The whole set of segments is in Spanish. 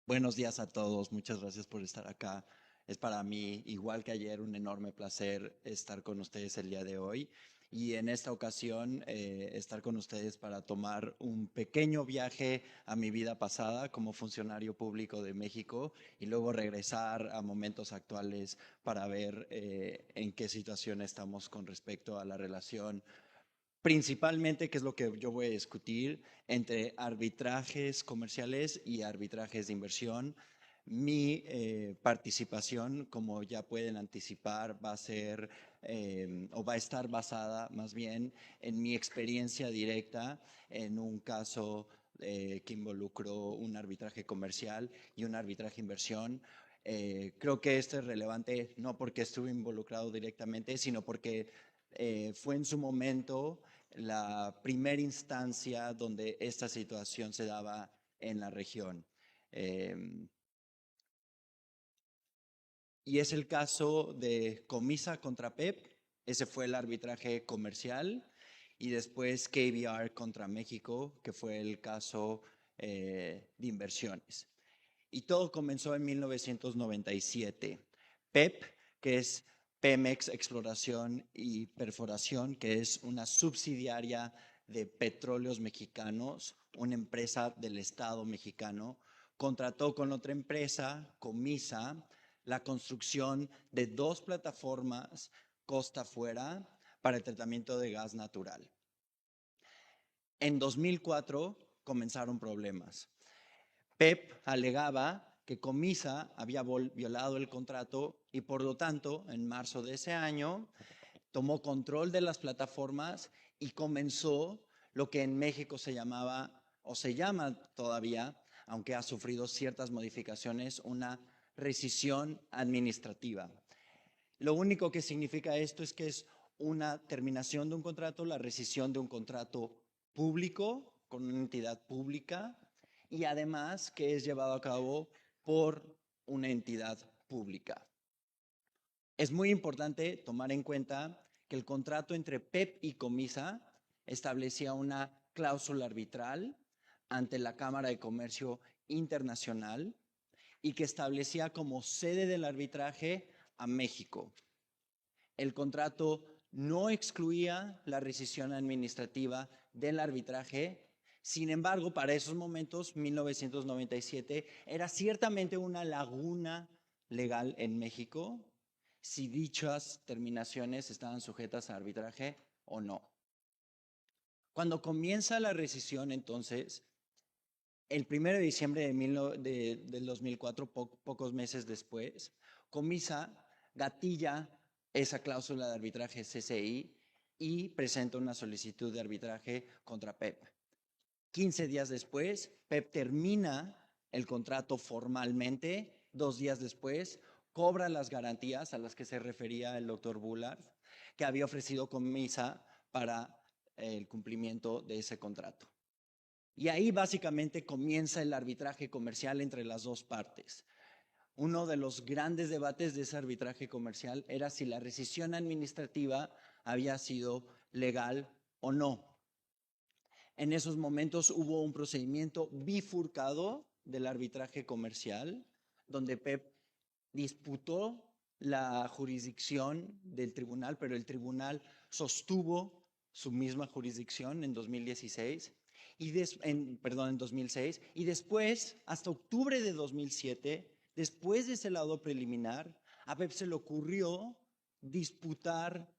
Buenos días a todos, muchas gracias por estar acá. Es para mí, igual que ayer, un enorme placer estar con ustedes el día de hoy y en esta ocasión estar con ustedes para tomar un pequeño viaje a mi vida pasada como funcionario público de México y luego regresar a momentos actuales para ver en qué situación estamos con respecto a la relación principalmente, que es lo que yo voy a discutir, entre arbitrajes comerciales y arbitrajes de inversión. Mi participación, como ya pueden anticipar, va a ser o va a estar basada más bien en mi experiencia directa en un caso que involucró un arbitraje comercial y un arbitraje de inversión. Creo que esto es relevante no porque estuve involucrado directamente, sino porque fue en su momento la primera instancia donde esta situación se daba en la región. Eh, y es el caso de Comisa contra PEP, ese fue el arbitraje comercial, y después KBR contra México, que fue el caso de inversiones. Y todo comenzó en 1997. PEP, que es Pemex Exploración y Perforación, que es una subsidiaria de Petróleos Mexicanos, una empresa del Estado mexicano, contrató con otra empresa, Comisa, la construcción de dos plataformas costa afuera para el tratamiento de gas natural. En 2004 comenzaron problemas. PEP alegaba que Comisa había violado el contrato y por lo tanto, en marzo de ese año, tomó control de las plataformas y comenzó lo que en México se llamaba o se llama todavía, aunque ha sufrido ciertas modificaciones, una rescisión administrativa. Lo único que significa esto es que es una terminación de un contrato, la rescisión de un contrato público con una entidad pública y además que es llevado a cabo por una entidad pública. Es muy importante tomar en cuenta que el contrato entre PEP y Comisa establecía una cláusula arbitral ante la Cámara de Comercio Internacional y que establecía como sede del arbitraje a México. El contrato no excluía la rescisión administrativa del arbitraje. Sin embargo, para esos momentos, 1997, era ciertamente una laguna legal en México si dichas terminaciones estaban sujetas a arbitraje o no. Cuando comienza la rescisión, entonces, el 1 de diciembre del 2004, pocos meses después, Comisa gatilla esa cláusula de arbitraje CCI y presenta una solicitud de arbitraje contra PEP. 15 días después, PEP termina el contrato formalmente. 2 días después, cobra las garantías a las que se refería el doctor Bullard, que había ofrecido Comisa para el cumplimiento de ese contrato. Y ahí básicamente comienza el arbitraje comercial entre las dos partes. Uno de los grandes debates de ese arbitraje comercial era si la rescisión administrativa había sido legal o no. En esos momentos hubo un procedimiento bifurcado del arbitraje comercial, donde PEP disputó la jurisdicción del tribunal, pero el tribunal sostuvo su misma jurisdicción en 2016 en 2006 y después, hasta octubre de 2007, después de ese laudo preliminar, a PEP se le ocurrió disputar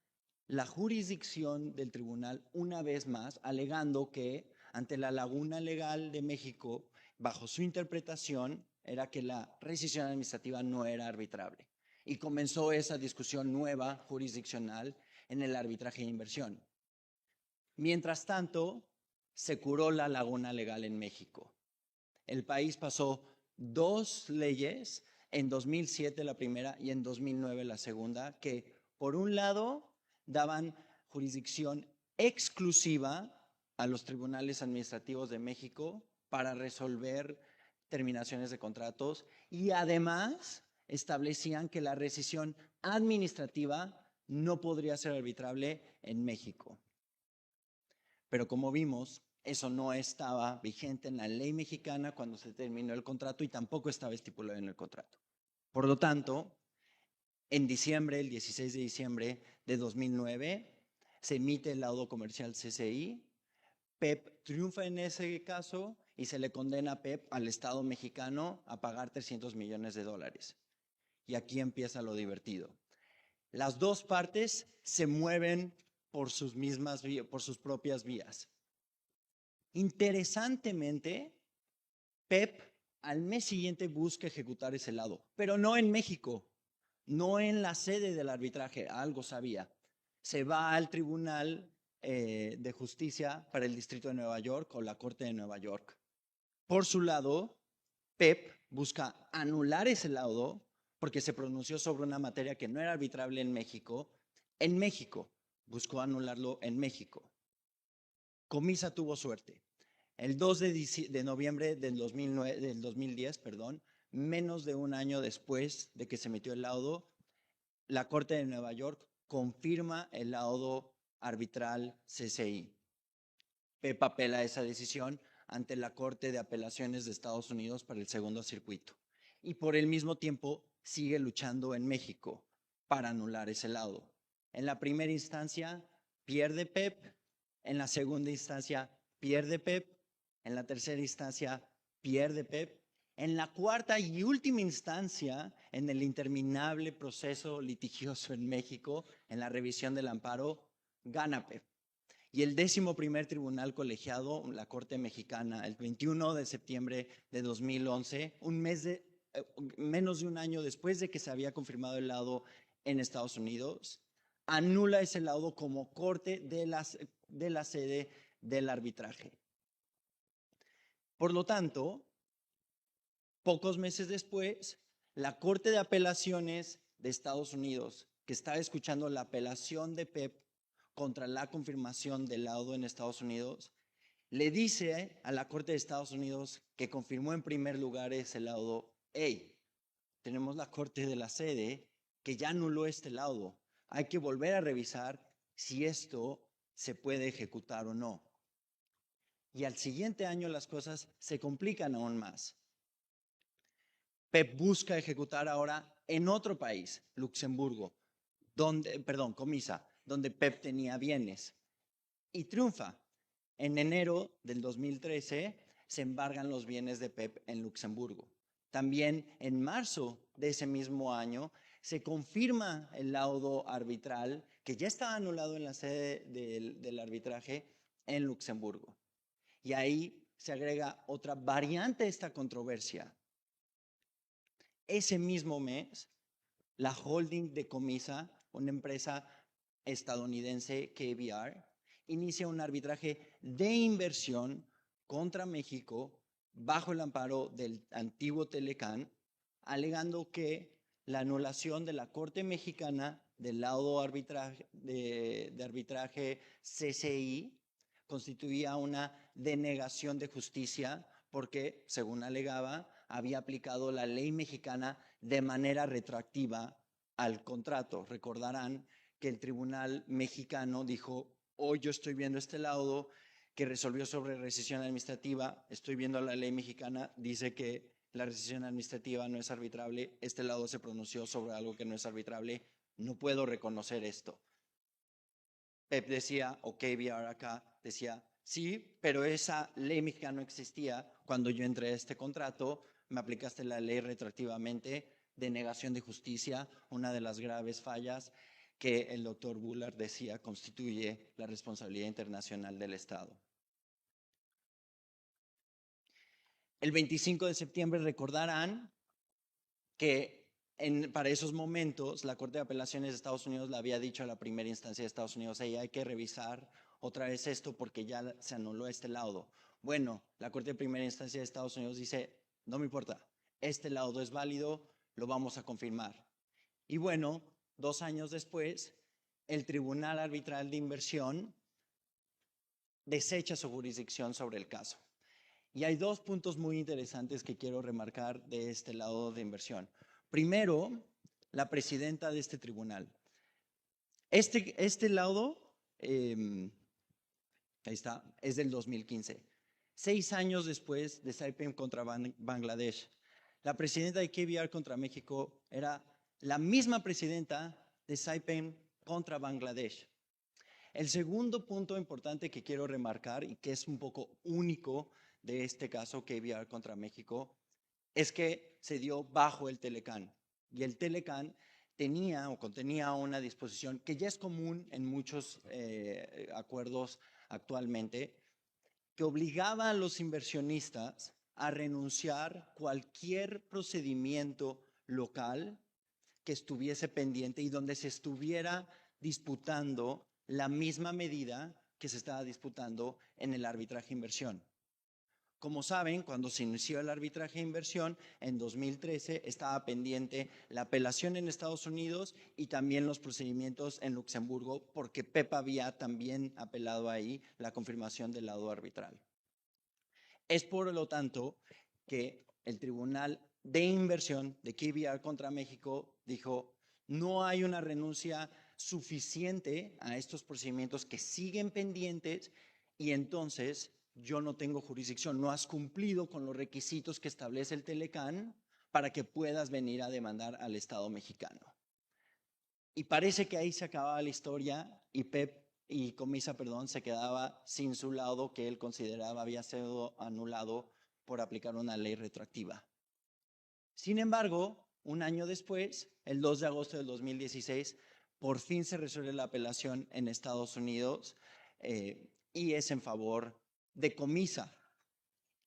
la jurisdicción del tribunal una vez más, alegando que ante la laguna legal de México, bajo su interpretación, era que la rescisión administrativa no era arbitrable. Y comenzó esa discusión nueva jurisdiccional en el arbitraje de inversión. Mientras tanto, se curó la laguna legal en México. El país pasó dos leyes, en 2007 la primera y en 2009 la segunda, que por un lado daban jurisdicción exclusiva a los tribunales administrativos de México para resolver terminaciones de contratos y además establecían que la rescisión administrativa no podría ser arbitrable en México. Pero como vimos, Eso no estaba vigente en la ley mexicana cuando se terminó el contrato y tampoco estaba estipulado en el contrato. Por lo tanto, en diciembre, el 16 de diciembre de 2009, se emite el laudo comercial CCI. PEP triunfa en ese caso y se le condena a PEP al Estado mexicano a pagar $300 millones. Y aquí empieza lo divertido. Las dos partes se mueven por sus propias vías. Interesantemente, PEP al mes siguiente busca ejecutar ese laudo, pero no en México, no en la sede del arbitraje, algo sabía. Se va al Tribunal de Justicia para el Distrito de Nueva York o la Corte de Nueva York. Por su lado, PEP busca anular ese laudo porque se pronunció sobre una materia que no era arbitrable en México. En México, buscó anularlo en México. Comisa tuvo suerte. El 2 de noviembre del 2010, menos de un año después de que se emitió el laudo, la Corte de Nueva York confirma el laudo arbitral CCI. PEP apela esa decisión ante la Corte de Apelaciones de Estados Unidos para el segundo circuito. Y por el mismo tiempo sigue luchando en México para anular ese laudo. En la primera instancia pierde PEP, en la segunda instancia pierde PEP, en la tercera instancia pierde PEP, en la cuarta y última instancia, en el interminable proceso litigioso en México, en la revisión del amparo, gana PEP. Y el 11º Tribunal Colegiado, la Corte Mexicana, el 21 de septiembre de 2011, menos de un año después de que se había confirmado el laudo en Estados Unidos, anula ese laudo como corte de la sede del arbitraje. Por lo tanto, pocos meses después, la Corte de Apelaciones de Estados Unidos, que está escuchando la apelación de PEP contra la confirmación del laudo en Estados Unidos, le dice a la Corte de Estados Unidos que confirmó en primer lugar ese laudo: hey, tenemos la Corte de la sede que ya anuló este laudo. Hay que volver a revisar si esto se puede ejecutar o no. Y al siguiente año las cosas se complican aún más. PEP busca ejecutar ahora en otro país, Luxemburgo, Comisa, donde PEP tenía bienes. Y triunfa. En enero del 2013 se embargan los bienes de PEP en Luxemburgo. También en marzo de ese mismo año se confirma el laudo arbitral que ya estaba anulado en la sede del arbitraje en Luxemburgo. Y ahí se agrega otra variante a esta controversia. Ese mismo mes, la holding de Comisa, una empresa estadounidense, KBR, inicia un arbitraje de inversión contra México bajo el amparo del antiguo Telecán, alegando que la anulación de la Corte Mexicana del laudo de arbitraje CCI constituía una denegación de justicia porque, según alegaba, había aplicado la ley mexicana de manera retroactiva al contrato. Recordarán que el tribunal mexicano dijo: hoy yo estoy viendo este laudo que resolvió sobre rescisión administrativa, estoy viendo la ley mexicana, dice que la rescisión administrativa no es arbitrable, este laudo se pronunció sobre algo que no es arbitrable, no puedo reconocer esto. PEP decía, o KBR acá decía, sí, pero esa ley mexicana no existía cuando yo entré a este contrato, me aplicaste la ley retroactivamente, denegación de justicia, una de las graves fallas que el doctor Bullard decía constituye la responsabilidad internacional del Estado. El 25 de septiembre recordarán que para esos momentos la Corte de Apelaciones de Estados Unidos le había dicho a la primera instancia de Estados Unidos: hey, hay que revisar otra vez esto porque ya se anuló este laudo. Bueno, la Corte de Primera Instancia de Estados Unidos dice: no me importa, este laudo es válido, lo vamos a confirmar. Y bueno, 2 años después, el Tribunal Arbitral de Inversión desecha su jurisdicción sobre el caso. Y hay 2 puntos muy interesantes que quiero remarcar de este laudo de inversión. Primero, la presidenta de este tribunal. Este laudo Ahí está, es del 2015. 6 años después de Saipem contra Bangladesh, la presidenta de KBR contra México era la misma presidenta de Saipem contra Bangladesh. El segundo punto importante que quiero remarcar y que es un poco único de este caso KBR contra México es que se dio bajo el Telecán. Y el Telecán tenía o contenía una disposición que ya es común en muchos acuerdos actualmente, que obligaba a los inversionistas a renunciar cualquier procedimiento local que estuviese pendiente y donde se estuviera disputando la misma medida que se estaba disputando en el arbitraje inversión. Como saben, cuando se inició el arbitraje de inversión, en 2013 estaba pendiente la apelación en Estados Unidos y también los procedimientos en Luxemburgo, porque PEP había también apelado ahí la confirmación del laudo arbitral. Es por lo tanto que el Tribunal de Inversión de KBR contra México dijo, no hay una renuncia suficiente a estos procedimientos que siguen pendientes y entonces yo no tengo jurisdicción, no has cumplido con los requisitos que establece el Telecán para que puedas venir a demandar al Estado mexicano. Y parece que ahí se acababa la historia y Comisa, se quedaba sin su laudo que él consideraba había sido anulado por aplicar una ley retroactiva. Sin embargo, un año después, el 2 de agosto del 2016, por fin se resuelve la apelación en Estados Unidos y es en favor de Comisa.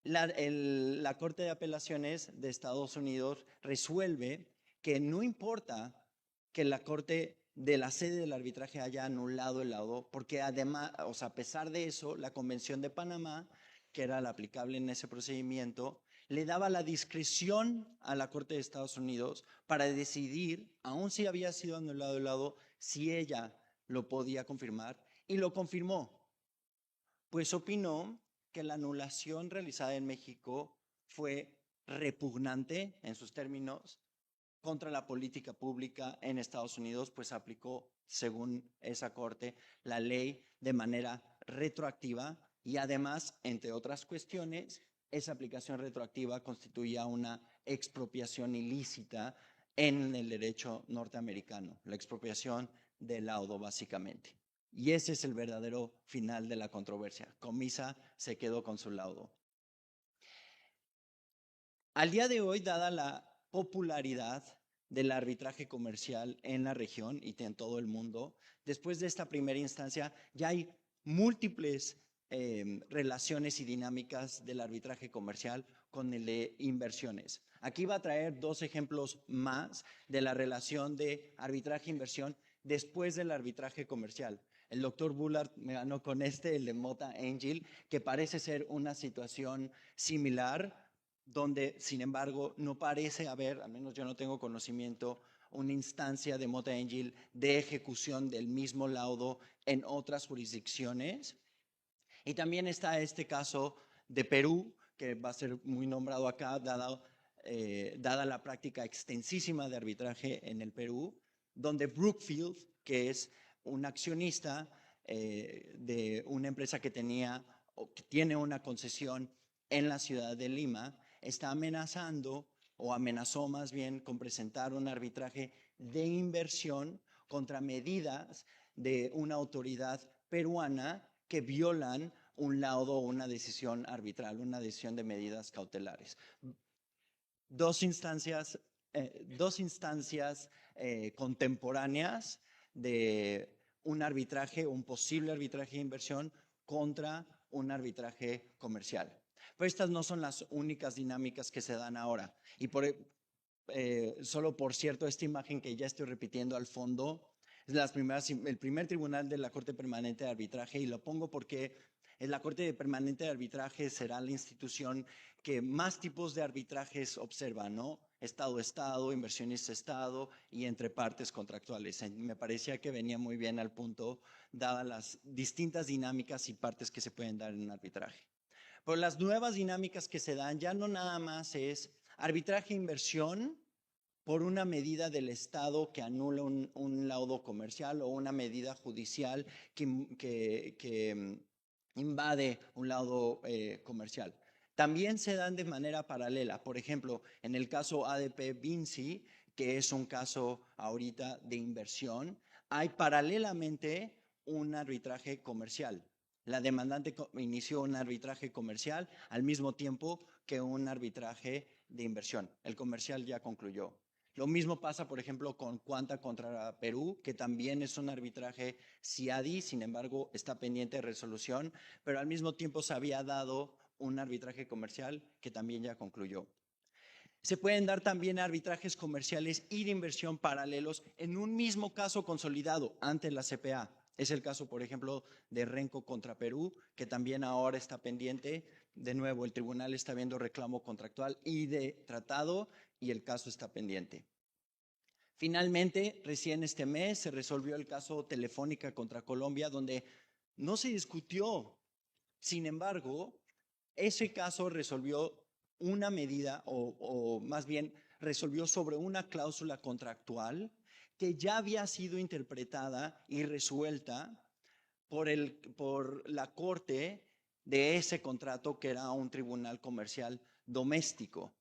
La Corte de Apelaciones de Estados Unidos resuelve que no importa que la Corte de la sede del arbitraje haya anulado el laudo, porque además, a pesar de eso, la Convención de Panamá, que era la aplicable en ese procedimiento, le daba la discreción a la Corte de Estados Unidos para decidir, aun si había sido anulado el laudo, si ella lo podía confirmar, y lo confirmó. Pues opinó que la anulación realizada en México fue repugnante en sus términos contra la política pública en Estados Unidos, pues aplicó, según esa corte, la ley de manera retroactiva y además, entre otras cuestiones, esa aplicación retroactiva constituía una expropiación ilícita en el derecho norteamericano, la expropiación del laudo básicamente. Y ese es el verdadero final de la controversia. Comisa se quedó con su laudo. Al día de hoy, dada la popularidad del arbitraje comercial en la región y en todo el mundo, después de esta primera instancia ya hay múltiples relaciones y dinámicas del arbitraje comercial con el de inversiones. Aquí va a traer 2 ejemplos más de la relación de arbitraje-inversión después del arbitraje comercial. El doctor Bullard me ganó con el de Mota Angel, que parece ser una situación similar, donde, sin embargo, no parece haber, al menos yo no tengo conocimiento, una instancia de Mota Angel de ejecución del mismo laudo en otras jurisdicciones. Y también está este caso de Perú, que va a ser muy nombrado acá, dada la práctica extensísima de arbitraje en el Perú, donde Brookfield, que es un accionista de una empresa que tiene una concesión en la ciudad de Lima, está amenazando o amenazó más bien con presentar un arbitraje de inversión contra medidas de una autoridad peruana que violan un laudo o una decisión arbitral, una decisión de medidas cautelares. Dos instancias contemporáneas de un arbitraje, un posible arbitraje de inversión contra un arbitraje comercial. Pero estas no son las únicas dinámicas que se dan ahora. Y solo por cierto, esta imagen que ya estoy repitiendo al fondo es el primer tribunal de la Corte Permanente de Arbitraje, y lo pongo porque la Corte Permanente de Arbitraje será la institución que más tipos de arbitrajes observa, ¿no? Estado-Estado, inversionista-Estado y entre partes contractuales. Me parecía que venía muy bien al punto, dadas las distintas dinámicas y partes que se pueden dar en un arbitraje. Pero las nuevas dinámicas que se dan ya no nada más es arbitraje e inversión por una medida del Estado que anula un laudo comercial o una medida judicial que invade un lado comercial. También se dan de manera paralela. Por ejemplo, en el caso ADP Vinci, que es un caso ahorita de inversión, hay paralelamente un arbitraje comercial. La demandante inició un arbitraje comercial al mismo tiempo que un arbitraje de inversión. El comercial ya concluyó. Lo mismo pasa, por ejemplo, con Quanta contra Perú, que también es un arbitraje CIADI, sin embargo, está pendiente de resolución, pero al mismo tiempo se había dado un arbitraje comercial que también ya concluyó. Se pueden dar también arbitrajes comerciales y de inversión paralelos en un mismo caso consolidado ante la CPA. Es el caso, por ejemplo, de Renco contra Perú, que también ahora está pendiente. De nuevo, el tribunal está viendo reclamo contractual y de tratado y el caso está pendiente. Finalmente, recién este mes se resolvió el caso Telefónica contra Colombia, donde no se discutió. Sin embargo, ese caso resolvió una medida, o más bien resolvió sobre una cláusula contractual que ya había sido interpretada y resuelta por la corte de ese contrato, que era un tribunal comercial doméstico.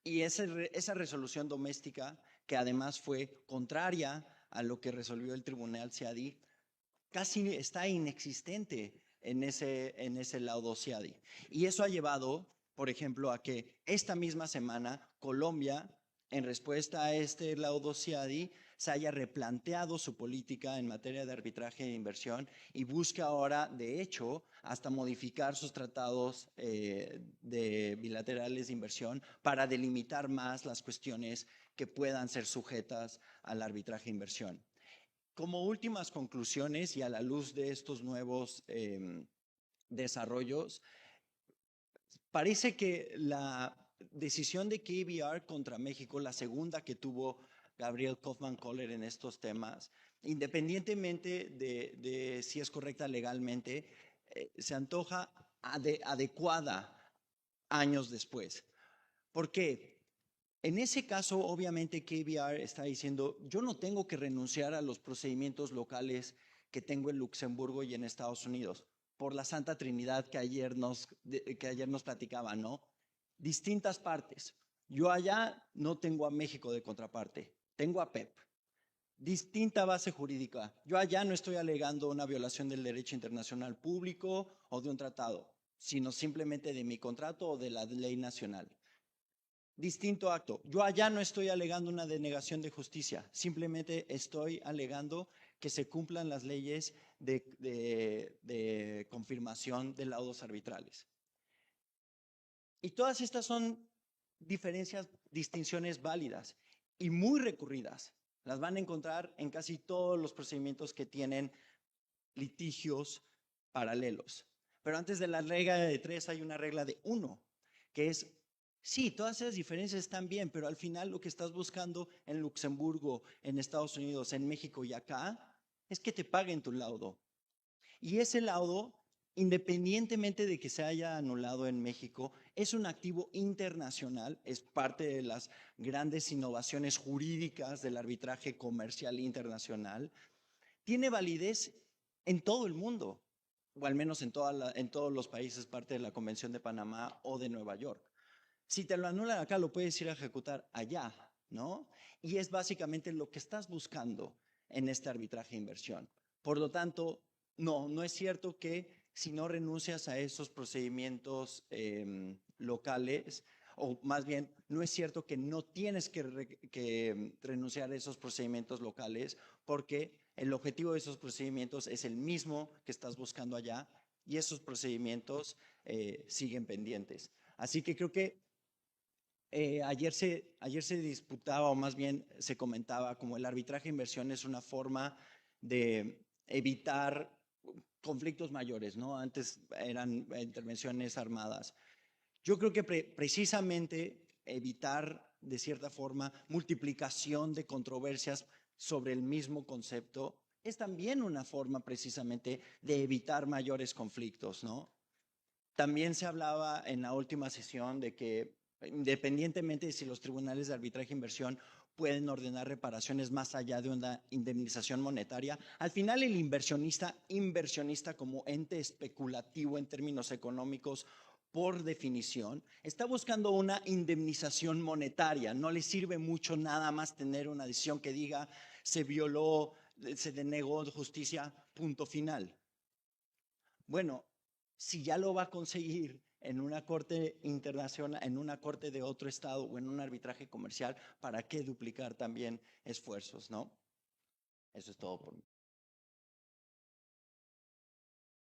Y esa resolución doméstica, que además fue contraria a lo que resolvió el tribunal CIADI, casi está inexistente en ese laudo CIADI. Y eso ha llevado, por ejemplo, a que esta misma semana Colombia, en respuesta a este laudo CIADI, se haya replanteado su política en materia de arbitraje e inversión y busca ahora, de hecho, hasta modificar sus tratados de bilaterales de inversión para delimitar más las cuestiones que puedan ser sujetas al arbitraje e inversión. Como últimas conclusiones y a la luz de estos nuevos desarrollos, parece que la decisión de KBR contra México, la segunda que tuvo Gabriel Kaufman Kohler en estos temas, independientemente de si es correcta legalmente, se antoja adecuada años después. ¿Por qué? En ese caso, obviamente, KBR está diciendo, yo no tengo que renunciar a los procedimientos locales que tengo en Luxemburgo y en Estados Unidos, por la Santa Trinidad que ayer nos platicaba, ¿no? Distintas partes. Yo allá no tengo a México de contraparte, tengo a PEP. Distinta base jurídica. Yo allá no estoy alegando una violación del derecho internacional público o de un tratado, sino simplemente de mi contrato o de la ley nacional. Distinto acto. Yo allá no estoy alegando una denegación de justicia, simplemente estoy alegando que se cumplan las leyes de confirmación de laudos arbitrales. Y todas estas son diferencias, distinciones válidas y muy recurridas. Las van a encontrar en casi todos los procedimientos que tienen litigios paralelos. Pero antes de la regla de 3 hay una regla de 1, que es, sí, todas esas diferencias están bien, pero al final lo que estás buscando en Luxemburgo, en Estados Unidos, en México y acá, es que te paguen tu laudo. Y ese laudo, independientemente de que se haya anulado en México, es un activo internacional, es parte de las grandes innovaciones jurídicas del arbitraje comercial internacional, tiene validez en todo el mundo, o al menos en todos los países parte de la Convención de Panamá o de Nueva York. Si te lo anulan acá, lo puedes ir a ejecutar allá, ¿no? Y es básicamente lo que estás buscando en este arbitraje de inversión. Por lo tanto, no es cierto que si no renuncias a esos procedimientos locales, o más bien, no es cierto que no tienes que renunciar a esos procedimientos locales, porque el objetivo de esos procedimientos es el mismo que estás buscando allá y esos procedimientos siguen pendientes. Así que creo que ayer se disputaba, o más bien se comentaba, como el arbitraje de inversión es una forma de evitar conflictos mayores, ¿no? Antes eran intervenciones armadas. Yo creo que precisamente evitar, de cierta forma, multiplicación de controversias sobre el mismo concepto es también una forma precisamente de evitar mayores conflictos, ¿no? También se hablaba en la última sesión de que independientemente de si los tribunales de arbitraje e inversión pueden ordenar reparaciones más allá de una indemnización monetaria. Al final, el inversionista como ente especulativo en términos económicos, por definición, está buscando una indemnización monetaria. No le sirve mucho nada más tener una decisión que diga se violó, se denegó justicia, punto final. Bueno, si ya lo va a conseguir en una corte internacional, en una corte de otro estado o en un arbitraje comercial, ¿para qué duplicar también esfuerzos, no? Eso es todo por mí.